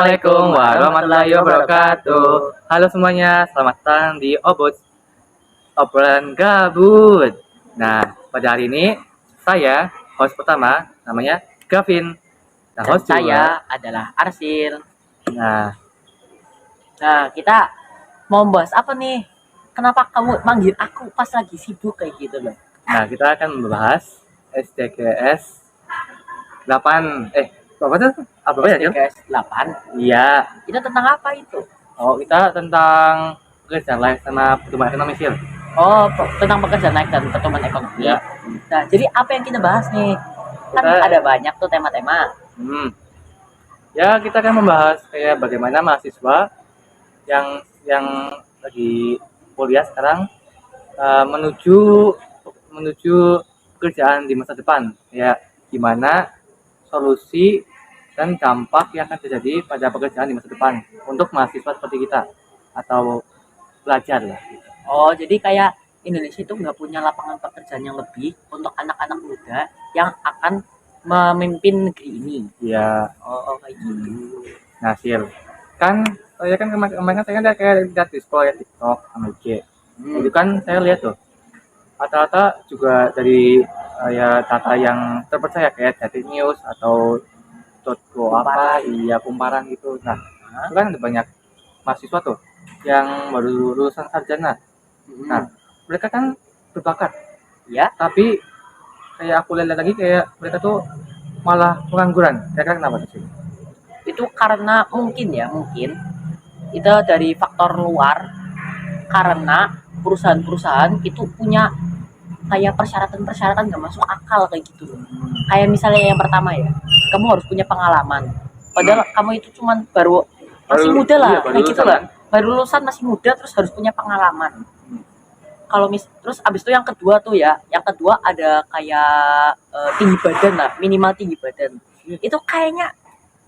Assalamualaikum warahmatullahi wabarakatuh. Halo semuanya, selamat datang di obrolan gabut. Nah, pada hari ini saya host pertama namanya Gavin. Nah, Dan host saya adalah Arsil. Nah, Kita mau bahas apa nih? Kenapa kamu manggil aku pas lagi sibuk kayak gitu loh? kita akan membahas STKS 8 apa tuh? Apa ya, Cil? STKS 8. Iya. Itu tentang apa itu? Kita tentang pekerjaan live sama pertumbuhan ekonomi, Cil. Tentang pekerjaan naik dan pertumbuhan ekonomi. Iya. Nah, jadi apa yang kita bahas nih? Kan ada banyak tuh tema-tema. Ya, kita akan membahas kayak bagaimana mahasiswa yang lagi kuliah sekarang menuju pekerjaan di masa depan. Ya, gimana solusi dan dampak yang akan terjadi pada pekerjaan di masa depan untuk mahasiswa seperti kita atau pelajar lah. Jadi kayak Indonesia itu nggak punya lapangan pekerjaan yang lebih untuk anak-anak muda yang akan memimpin negeri ini. Ya. Kayak gitu. Nah, Sil, kan saya kan kemarin saya kan kayak lihat di scroll TikTok sama IG. Itu kan saya lihat tuh rata-rata juga dari ya data yang terpercaya kayak Detik News atau Kumparan gitu. Nah, itu kan ada banyak mahasiswa tuh yang baru lulusan sarjana. Nah, mereka kan berbakat ya, tapi kayak aku lihat lagi kayak mereka tuh malah pengangguran. Kira-kira kenapa sih? Itu karena mungkin itu dari faktor luar, karena perusahaan-perusahaan itu punya kayak persyaratan nggak masuk akal kayak gitu loh. Kayak misalnya yang pertama ya, kamu harus punya pengalaman. Padahal kamu itu cuman masih muda lah, kayak gitu lah. Baru lulusan masih muda terus harus punya pengalaman. Terus abis itu yang kedua ada kayak tinggi badan lah, minimal tinggi badan. Itu kayaknya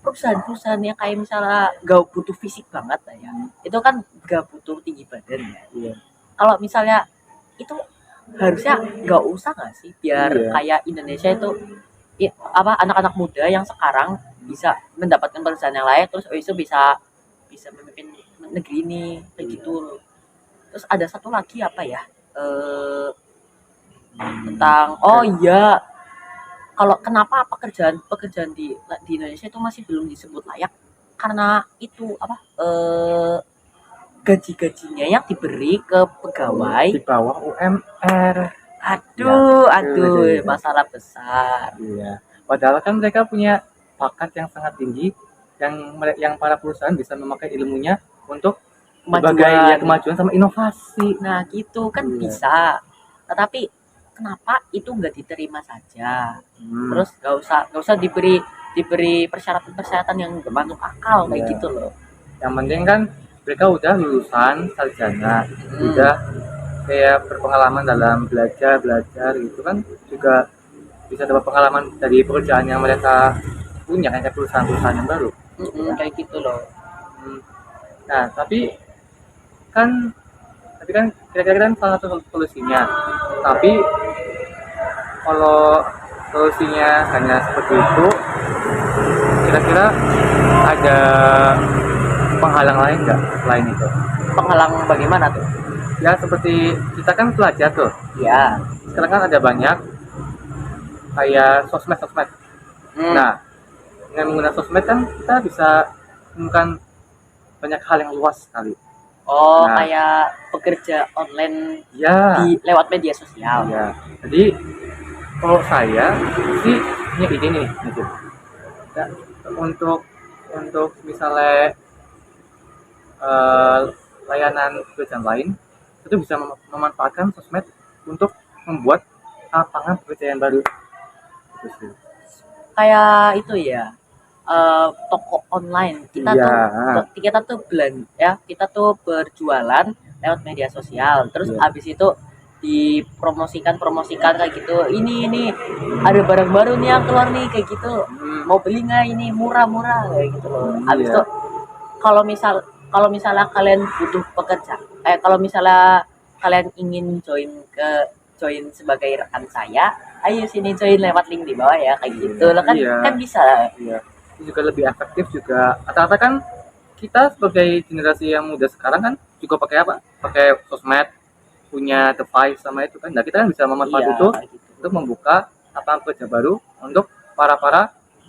perusahaan yang kayak misalnya gak butuh fisik banget lah ya, itu kan gak butuh tinggi badan ya. Kalau misalnya itu harusnya gak usah gak sih, biar kayak Indonesia itu anak-anak muda yang sekarang bisa mendapatkan pekerjaan yang layak, terus itu bisa memimpin negeri ini kayak gitu. Terus ada satu lagi apa ya, tentang kalau kenapa pekerjaan di Indonesia itu masih belum disebut layak, karena itu gaji-gajinya yang diberi ke pegawai di bawah UMR. Aduh, masalah besar. Iya. Padahal kan mereka punya bakat yang sangat tinggi yang para perusahaan bisa memakai ilmunya untuk berbagai kemajuan sama inovasi. Nah, gitu kan bisa. Tetapi kenapa itu nggak diterima saja? Terus nggak usah diberi persyaratan yang nggak masuk akal kayak gitu loh. Yang penting kan mereka udah lulusan sarjana, udah kayak berpengalaman dalam belajar gitu kan, juga bisa dapat pengalaman dari pekerjaan yang mereka punya kayak perusahaan yang baru. Kayak gitu loh. Nah, tapi kan kira-kira kan salah satu solusinya. Tapi kalau solusinya hanya seperti itu, kira-kira ada penghalang lain nggak selain itu? Penghalang bagaimana tuh? Ya seperti kita kan pelajar tuh. Ya. Sekarang kan ada banyak kayak sosmed. Nah, dengan menggunakan sosmed kan kita bisa menemukan banyak hal yang luas sekali. Kayak pekerja online lewat media sosial. Ya. Jadi kalau saya sih punya ide nih, gitu. Ya, untuk misalnya layanan pekerjaan lain itu bisa memanfaatkan sosmed untuk membuat lapangan pekerjaan baru. Gitu sih. Kayak itu ya. Toko online kita tuh kita tuh berjualan lewat media sosial, terus habis itu dipromosikan kayak gitu, ini ada barang baru nih yang keluar nih kayak gitu, mau beli nggak, ini murah kayak gitu loh. Habis itu kalau misalnya kalian butuh pekerja, kalau misalnya kalian ingin join sebagai rekan saya, ayo sini join lewat link di bawah ya kayak gitu loh kan. Kan bisa. itu juga lebih efektif juga. Rata-rata kan kita sebagai generasi yang muda sekarang kan juga pakai apa? Pakai sosmed, punya device sama itu kan. Nah, kita kan bisa memanfaatkan Iya, itu kayak gitu. untuk membuka lapangan kerja baru untuk para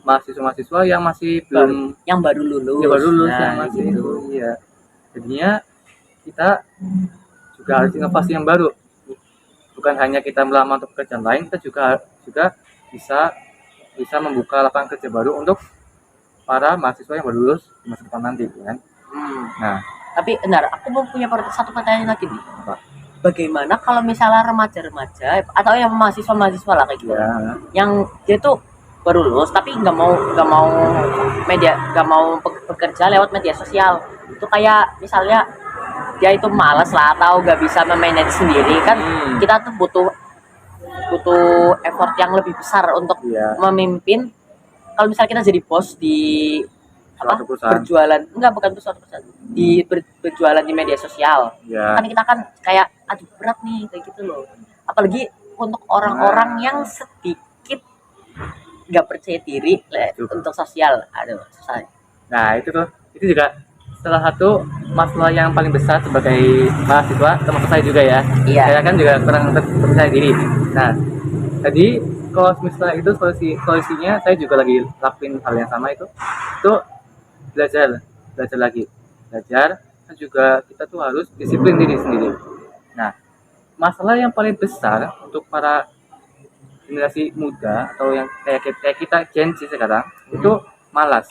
mahasiswa-mahasiswa yang masih belum Yang baru lulus. ya baru lulus Nah, yang kayak masih gitu. itu iya. Jadinya kita juga harus inovasi yang baru. Bukan hanya kita melamar untuk pekerjaan lain, kita juga bisa bisa membuka lapangan kerja baru untuk para mahasiswa yang baru lulus di masa depan nanti kan. Nah, Tapi benar, aku mau punya satu pertanyaan lagi nih. apa? Bagaimana kalau misalnya remaja-remaja atau yang mahasiswa-mahasiswa lah kayak gitu, Ya, yang dia tuh baru lulus tapi nggak mau bekerja lewat media sosial, itu kayak misalnya dia itu malas lah atau nggak bisa memanage sendiri kan. Kita tuh butuh effort yang lebih besar untuk iya. memimpin. Kalau misalnya kita jadi bos di apa Suatu perusahaan. berjualan, enggak, bukan suatu perusahaan, di berjualan di media sosial, Ya, kan kita kan kayak aduh berat nih kayak gitu loh, apalagi untuk orang-orang yang sedikit nggak percaya diri untuk sosial. Aduh susah. nah itu juga salah satu masalah yang paling besar sebagai mahasiswa, termasuk saya juga ya. Iya. Saya kan juga kurang percaya diri. Nah, tadi kalau misalnya itu solusinya saya juga lagi lakuin hal yang sama itu belajar dan juga kita tuh harus disiplin diri sendiri. Nah, masalah yang paling besar untuk para generasi muda atau yang kayak kita Gen Z sekarang itu malas.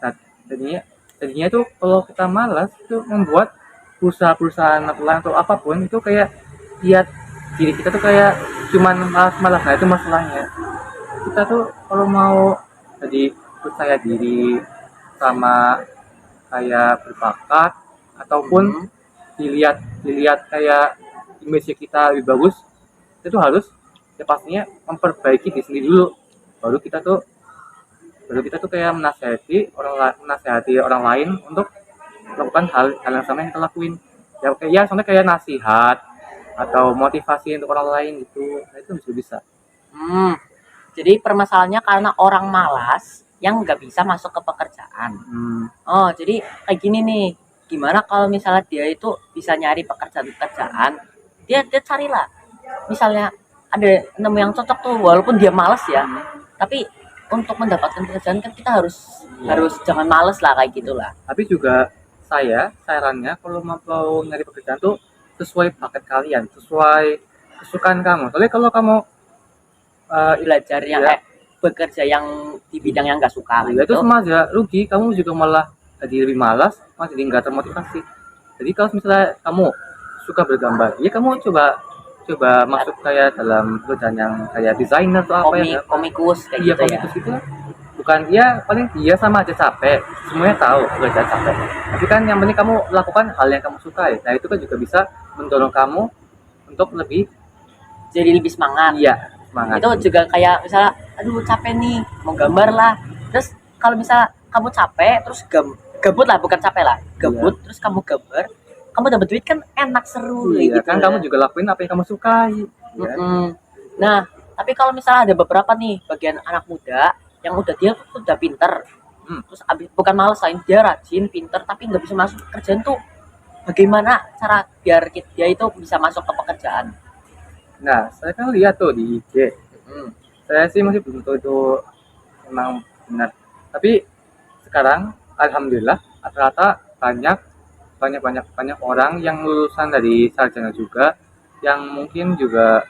Nah, tadinya itu kalau kita malas itu membuat perusahaan atau apapun itu kayak lihat diri kita tuh kayak cuman malas. Nah, itu masalahnya. Kita tuh kalau mau tadi percaya diri sama kayak berbakat ataupun dilihat kayak image kita lebih bagus, itu harus ya pastinya memperbaiki diri sendiri dulu. Baru kita tuh kayak menasehati orang lain untuk melakukan hal yang sama yang kita lakuin. Ya soalnya kayak nasihat atau motivasi untuk orang lain gitu. Nah, itu bisa. Jadi permasalahannya karena orang malas yang nggak bisa masuk ke pekerjaan. Oh, jadi kayak gini nih. Gimana kalau misalnya dia itu bisa nyari pekerjaan, dia carilah. Misalnya ada nemu yang cocok tuh, walaupun dia malas ya. Tapi untuk mendapatkan pekerjaan kan kita harus jangan malas lah kayak gitulah. Tapi juga sarannya kalau mau nyari pekerjaan tuh sesuai bakat kalian, sesuai kesukaan kamu. Soalnya kalau kamu Belajar yang bekerja yang di bidang yang nggak suka ya itu gitu. sama aja rugi, kamu juga malah jadi lebih malas, malah jadi nggak termotivasi. Jadi kalau misalnya kamu suka bergambar, ya kamu coba masuk kayak dalam pekerjaan yang kayak desainer atau apa ya, komikus kayak iya gitu ya. komikus itu bukan ya paling dia sama aja capek, semuanya tahu pekerjaan capek, tapi kan yang penting kamu lakukan hal yang kamu sukai. Nah, itu kan juga bisa mendorong kamu untuk lebih Jadi lebih semangat. iya semangat. Itu juga kayak misalnya aduh capek nih mau gambar lah, terus kalau misalnya kamu capek terus gabut lah, bukan capek lah, gabut terus kamu gambar, kamu dapat duit kan enak, seru iya, gitu kan ya. kamu juga lakuin apa yang kamu sukai ya. Nah, tapi kalau misalnya ada beberapa nih bagian anak muda yang dia udah pinter, terus bukan malas lain, dia rajin pinter tapi nggak bisa masuk pekerjaan tuh, bagaimana cara biar dia itu bisa masuk ke pekerjaan? Nah, saya kan lihat tuh di IG. Saya sih masih belum tahu itu memang benar. Tapi sekarang alhamdulillah rata-rata banyak orang yang lulusan dari sarjana juga yang mungkin juga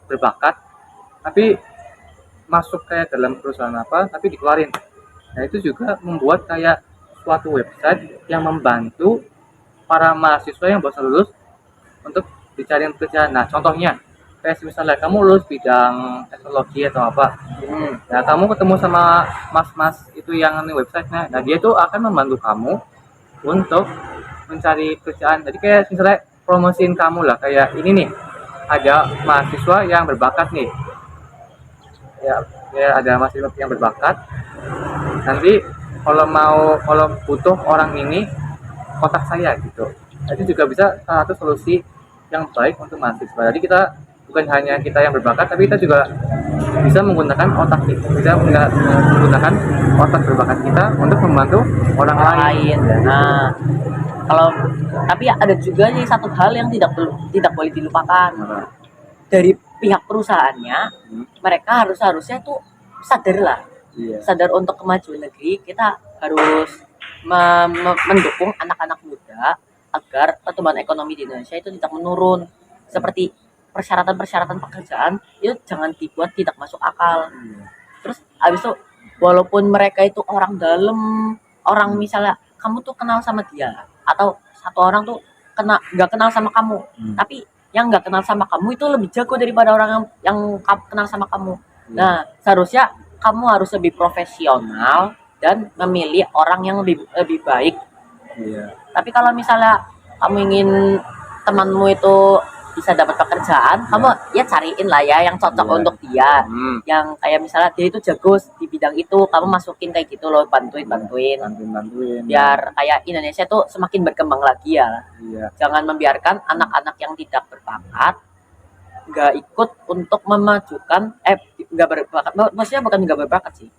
berbakat tapi masuk kayak dalam perusahaan apa tapi dikeluarin. Nah, itu juga membuat kayak suatu website yang membantu para mahasiswa yang baru lulus untuk dicari pekerjaan. Nah, contohnya kayak misalnya kamu lulus bidang teknologi atau apa, nah kamu ketemu sama mas-mas itu yang di websitenya, nah dia tuh akan membantu kamu untuk mencari pekerjaan. Jadi kayak misalnya promosiin kamu lah, kayak ini nih ada mahasiswa yang berbakat nih, ya ada mahasiswa yang berbakat, nanti kalau butuh orang ini kontak saya gitu. Jadi juga bisa salah satu solusi yang baik untuk mahasiswa. Jadi kita bukan hanya kita yang berbakat, tapi kita juga bisa menggunakan otak kita, bisa menggunakan otak berbakat kita untuk membantu orang lain. lain. Nah, kalau tapi ada juga nih satu hal yang tidak boleh dilupakan Nah, dari pihak perusahaannya. hmm, Mereka harusnya tuh sadar lah, iya, sadar untuk kemajuan negeri. Kita harus mendukung anak-anak muda agar pertumbuhan ekonomi di Indonesia itu tidak menurun. Seperti persyaratan-persyaratan pekerjaan itu jangan dibuat tidak masuk akal. iya, Terus habis itu walaupun mereka itu orang dalam, orang misalnya kamu tuh kenal sama dia atau satu orang tuh nggak kenal sama kamu, tapi yang nggak kenal sama kamu itu lebih jago daripada orang yang kenal sama kamu. Nah, seharusnya kamu harus lebih profesional dan memilih orang yang lebih baik. iya, Tapi kalau misalnya kamu ingin temanmu itu bisa dapat pekerjaan, kamu ya cariin lah ya yang cocok Iya. untuk dia. hmm, Yang kayak misalnya dia itu jago di bidang itu, kamu masukin kayak gitu loh, bantuin bantuin, biar kayak Indonesia tuh semakin berkembang lagi ya. iya, Jangan membiarkan anak-anak yang tidak berbakat nggak ikut untuk memajukan nggak berbakat, maksudnya bukan nggak berbakat sih,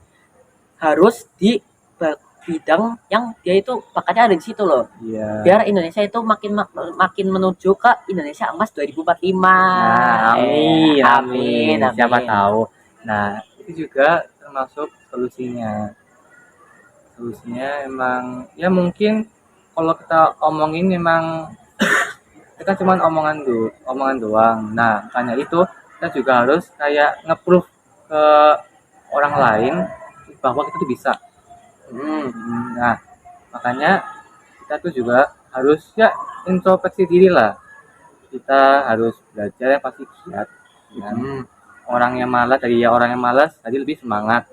harus di bidang yang dia itu bakatnya ada di situ loh, iya. biar Indonesia itu makin menuju ke Indonesia Emas 2045. Nah, amin, Amin, amin. Siapa tahu. Nah, itu juga termasuk solusinya. Solusinya emang ya mungkin kalau kita omongin memang itu kan cuma omongan doang. Nah, makanya itu kita juga harus kayak nge-proof ke orang lain bahwa kita tuh bisa. Nah, makanya kita tuh juga harus ya introspeksi diri lah. Kita harus belajar yang pasti giat. Dan orang yang malas tadi lebih semangat.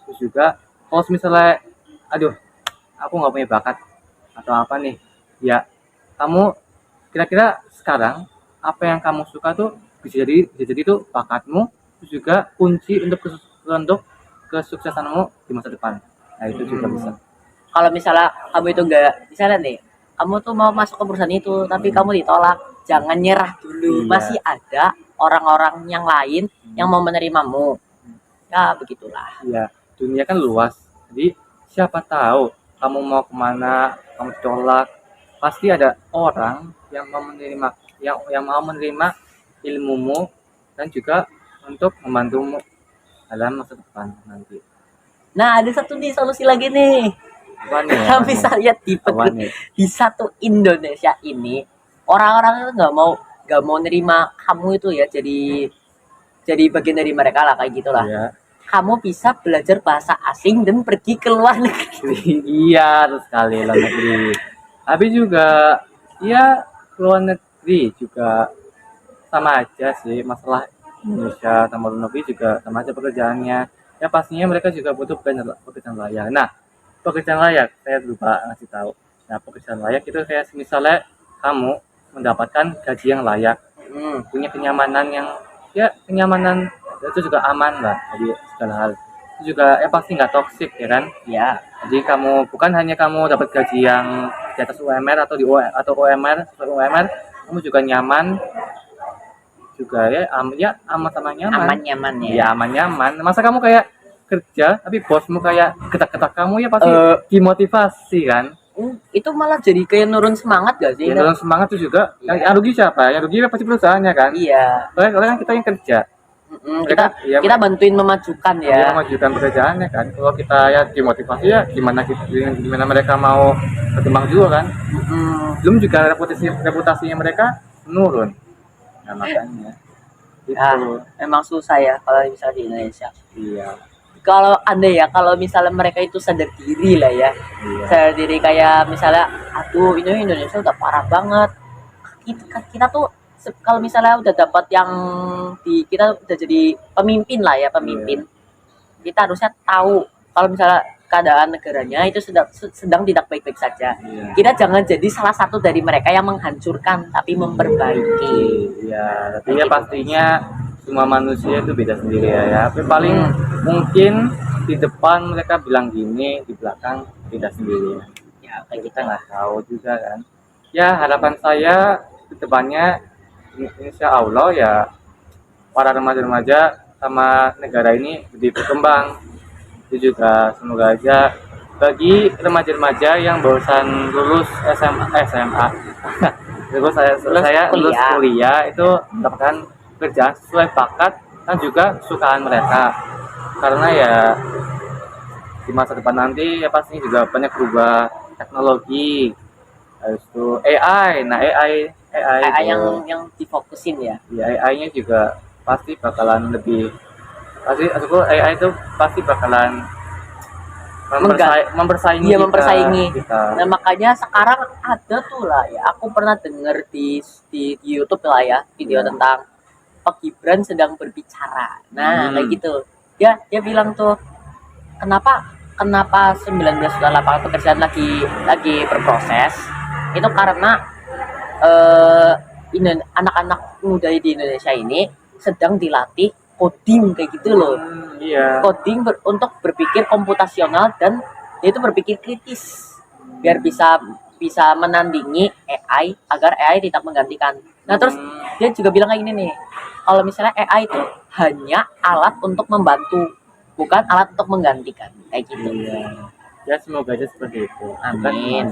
Terus juga kalau misalnya aduh aku nggak punya bakat atau apa nih, ya kamu kira-kira sekarang apa yang kamu suka tuh bisa jadi tuh bakatmu, terus juga kunci untuk kesuksesanmu di masa depan. Nah itu juga bisa. Kalau misalnya kamu itu enggak, misalnya nih kamu tuh mau masuk ke perusahaan itu tapi kamu ditolak, jangan nyerah dulu. Iya. Masih ada orang-orang yang lain yang mau menerimamu. Ya begitulah. Iya, dunia kan luas. Jadi siapa tahu kamu mau kemana, kamu ditolak, pasti ada orang yang mau menerima, yang mau menerima ilmumu dan juga untuk membantumu dalam masa depan nanti. Nah, ada satu nih solusi lagi nih. Apa nih? Kita bisa lihat Apa nih? di satu Indonesia ini orang-orang itu nggak mau nerima kamu itu ya, jadi bagian dari mereka lah kayak gitulah. Iya. Kamu bisa belajar bahasa asing dan pergi ke luar negeri. Iya, terus sekali luar negeri. Tapi juga ya luar negeri juga sama aja sih, masalah Indonesia sama luar negeri juga sama aja pekerjaannya. Ya pastinya mereka juga butuh pekerjaan layak. Nah, pekerjaan layak saya lupa ngasih tahu. Nah, pekerjaan layak itu kayak misalnya kamu mendapatkan gaji yang layak, punya kenyamanan yang kenyamanan itu juga aman lah, jadi segala hal itu juga pasti nggak toksik ya kan. Ya, Jadi bukan hanya kamu dapat gaji yang di atas UMR atau UMR, kamu juga nyaman juga ya, aman sama nyaman. aman-nyaman ya. Ya aman nyaman. Masa kamu kayak kerja tapi bosmu kayak ketak-ketak kamu, ya pasti dimotivasi kan. Itu malah jadi kayak nurun semangat gak sih? Ya, dalam semangat itu juga yang rugi siapa? Yang rugi pasti perusahaannya kan. Iya. Soalnya kan kita yang kerja. Kita bantuin memajukan Ya, ya. memajukan pekerjaannya kan. Kalau kita ya dimotivasi ya gimana mereka mau berkembang juga kan. Belum juga reputasinya mereka menurun. Nah makanya itu. Emang susah ya kalau misalnya di Indonesia. Iya. Kalau misalnya mereka itu sadar diri lah ya, Iya. sadar diri kayak misalnya, aduh ini Indonesia udah parah banget. Kita tuh kalau misalnya udah dapat yang kita udah jadi pemimpin lah ya, pemimpin. Kita harusnya tahu kalau misalnya keadaan negaranya itu sedang tidak baik-baik saja. Iya. Kita jangan jadi salah satu dari mereka yang menghancurkan, tapi memperbaiki. Iya, tapi ya pastinya semua manusia itu beda sendiri ya. Tapi paling mungkin di depan mereka bilang gini, di belakang beda sendiri. Ya kayak Kita nggak tahu juga kan. Ya harapan saya ke depannya insya Allah ya para remaja-remaja sama negara ini lebih berkembang. Itu juga semoga aja bagi remaja-remaja yang barusan lulus SMA lulus lulus kuliah. kuliah itu mendapatkan kerjaan sesuai bakat dan juga kesukaan mereka, karena ya di masa depan nanti ya pasti juga banyak berubah teknologi. Habis itu AI, nah AI itu yang difokusin ya. ya AI-nya juga pasti bakalan lebih, pasti aku AI itu pasti bakalan mempersaingi Dia mempersaingi. kita. Nah makanya sekarang ada tuh lah ya, aku pernah denger di YouTube lah ya, video Ya. tentang Pak Gibran sedang berbicara. Nah kayak Hmm. gitu. Dia bilang tuh, kenapa kenapa 19 juta lapangan pekerjaan lagi berproses, itu karena anak-anak muda di Indonesia ini sedang dilatih coding kayak gitu loh. Iya. Coding untuk berpikir komputasional dan dia itu berpikir kritis biar bisa menandingi AI agar AI tidak menggantikan. Nah terus dia juga bilang kayak gini nih, kalau misalnya AI itu hanya alat untuk membantu, bukan alat untuk menggantikan kayak gitu. Iya. Ya semoga aja seperti itu. Kan Amin.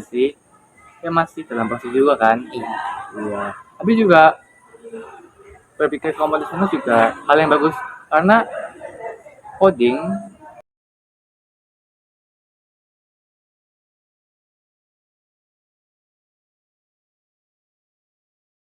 masih dalam proses juga kan. Iya. Iya. Tapi juga berpikir komputasional juga hal yang bagus, karena coding